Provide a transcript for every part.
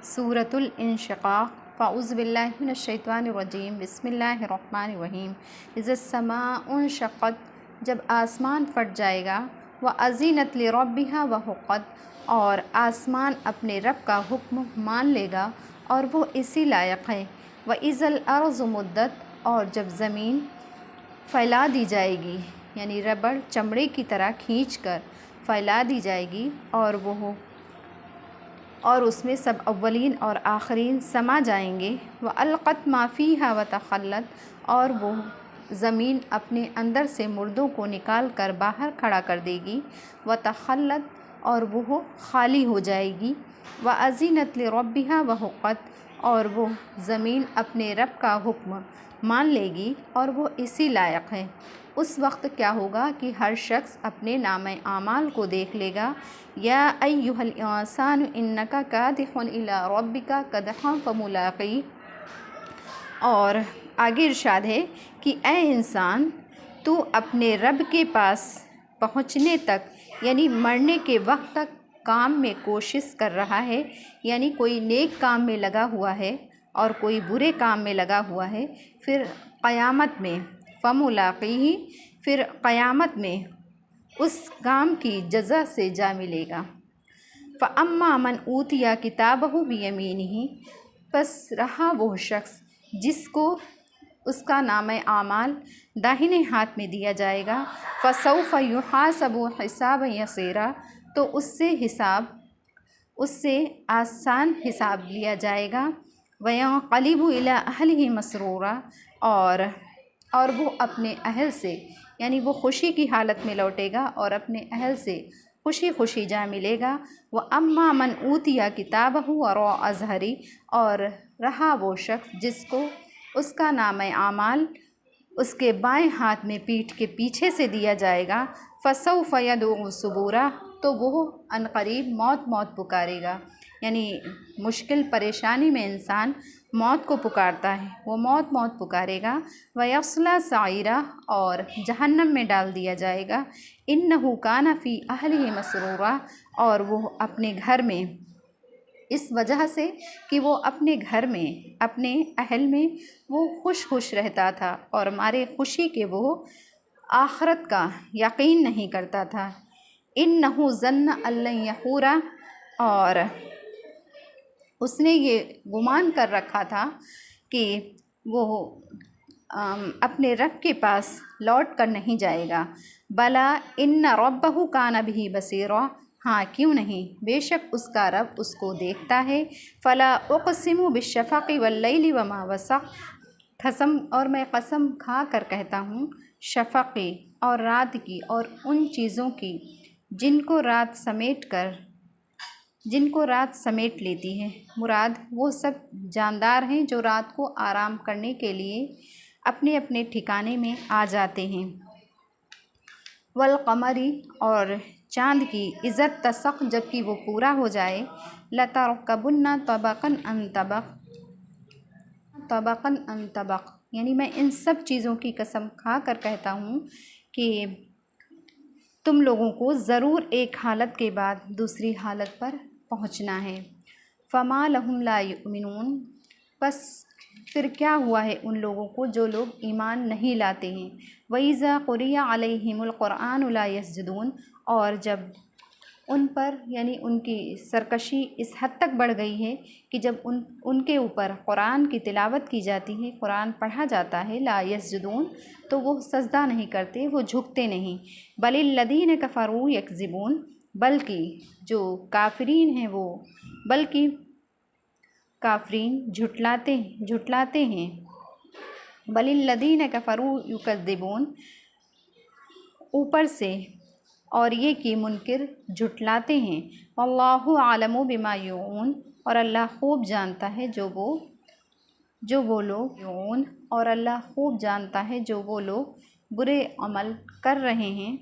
सूरतुल इंशिक़ाक़ फ़अऊज़ु बिल्लाहि मिनश्शैतानिर्रजीम बिस्मिल्लाहिर्रहमानिर्रहीम इज़्ज़स्समाउ इंशक़्क़त, जब आसमान फट जाएगा। व अज़ीनत लिरब्बिहा व हुक़्क़त, और आसमान अपने रब का हुक्म मान लेगा और वो इसी लायक है। व इज़ल अर्ज़ु मुद्दत, और जब ज़मीन फैला दी जाएगी, यानी रबड़ चमड़े की तरह खींचकर फैला दी जाएगी और उसमें सब अव्वलीन और आखरीन समा जाएंगे। व अलक़त मा फ़ीहा व तख़ल्लत, और वो ज़मीन अपने अंदर से मुर्दों को निकाल कर बाहर खड़ा कर देगी। व तख़ल्लत, और वो खाली हो जाएगी। व अज़ीनत लिरब्बिहा व हुक़्क़त, और वो ज़मीन अपने रब का हुक्म मान लेगी और वो इसी लायक है। उस वक्त क्या होगा कि हर शख्स अपने नामे आमाल को देख लेगा। या अय्युहल इंसानु इन्नका कादिहुन इला रब्बिका कदहन फमुलाक़ी, और आगे इरशाद है कि ए इंसान, तू अपने रब के पास पहुँचने तक, यानी मरने के वक्त तक काम में कोशिश कर रहा है। यानी कोई नेक काम में लगा हुआ है और कोई बुरे काम में लगा हुआ है। फिर क़यामत में फमुलाक़ीही, फिर क़यामत में उस काम की जज़ा से जा मिलेगा। फ़अम्मा मन ऊतिया किताबहु बियमीनिही, बस रहा वो शख्स जिसको उसका नामे आमाल दाहिने हाथ में दिया जाएगा। फ़सौफ़ युहासबु हिसाबन यसीरा, तो उससे आसान हिसाब लिया जाएगा। वयंक़लिबु इला अहलिही मसरूरा, और वो अपने अहल से, यानी वो खुशी की हालत में लौटेगा और अपने अहल से खुशी खुशी जा मिलेगा। व अम्मा मन ऊतिया किताबहु वरा अज़हरी, और रहा वो शख्स जिसको उसका नामे आमाल उसके बाएं हाथ में पीठ के पीछे से दिया जाएगा। फ़सौफ़ यदउ सुबूरा, तो वो अनक़रीब मौत पुकारेगा। यानी मुश्किल परेशानी में इंसान मौत को पुकारता है, वो मौत पुकारेगा। व यस्ला साइरा, और जहन्नम में डाल दिया जाएगा। इन्नहु काना फ़ी अहलिही मसरूरा, और वो अपने घर में, इस वजह से कि वो अपने घर में, अपने अहल में वो खुश रहता था और मारे खुशी के वो आखरत का यकीन नहीं करता था। इन्नहु ज़न्न अल्लन यहूरा, और उसने ये गुमान कर रखा था कि वो अपने रब के पास लौट कर नहीं जाएगा। बला इन्ना रब्बहु काना बिही बसीरा, हाँ क्यों नहीं, बेशक उसका रब उसको देखता है। फ़ला उक़सिमु बिश्शफ़क़ि वल्लैलि वमा वसक़, कसम, और मैं कसम खा कर कहता हूँ शफ़क़ी, और रात की, और उन चीज़ों की जिनको रात समेट लेती है। मुराद वो सब जानदार हैं जो रात को आराम करने के लिए अपने अपने ठिकाने में आ जाते हैं। वल क़मरी, और चाँद की इज़्ज़त तसक़, जबकि वो पूरा हो जाए। लतरकबुन्ना तबक़न अन तबक़, यानी मैं इन सब चीज़ों की कसम खा कर कहता हूँ कि तुम लोगों को ज़रूर एक हालत के बाद दूसरी हालत पर पहुँचना है। फ़मा लहुम ला युमिनून, बस फिर क्या हुआ है उन लोगों को जो लोग ईमान नहीं लाते हैं। वइज़ा क़ुरिया अलैहिमुल क़ुरआन ला यसजुदून, और जब उन पर, यानी उनकी सरकशी इस हद तक बढ़ गई है कि जब उनके ऊपर कुरान की तिलावत की जाती है, कुरान पढ़ा जाता है, ला यसजुदून, तो वो सजदा नहीं करते, वो झुकते नहीं। बलिल्लज़ीन कफ़रू यकज़िबून, बल्कि जो काफिरीन हैं वो, बल्कि काफिरीन झुटलाते हैं। बलिल्लज़ीन कफ़रू युकज़िबून, ऊपर से, और ये कि मुनकिर झुटलाते हैं। वल्लाहु आलमु बिमा यून, और अल्लाह खूब जानता है जो वो लोग यून, और अल्लाह खूब जानता है जो वो लोग बुरे अमल कर रहे हैं।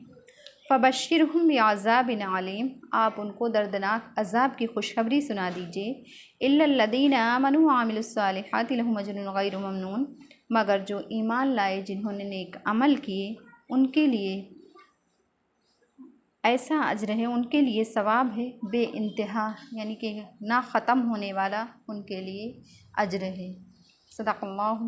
फ़बश्शिरहुम बिअज़ाबिन अलीम, आप उनको दर्दनाक अज़ाब की खुशखबरी सुना दीजिए। इल्लल्लज़ीन आमनू व अमिलुस्सालिहाति लहुम अज्रुन गैरु ममनून, मगर जो ईमान लाए जिन्होंने नेक अमल किए उनके लिए ऐसा अजर है उनके लिए, सवाब है बेइंतहा, यानी कि ना ख़त्म होने वाला उनके लिए अजर है। सदक़ल्लाहु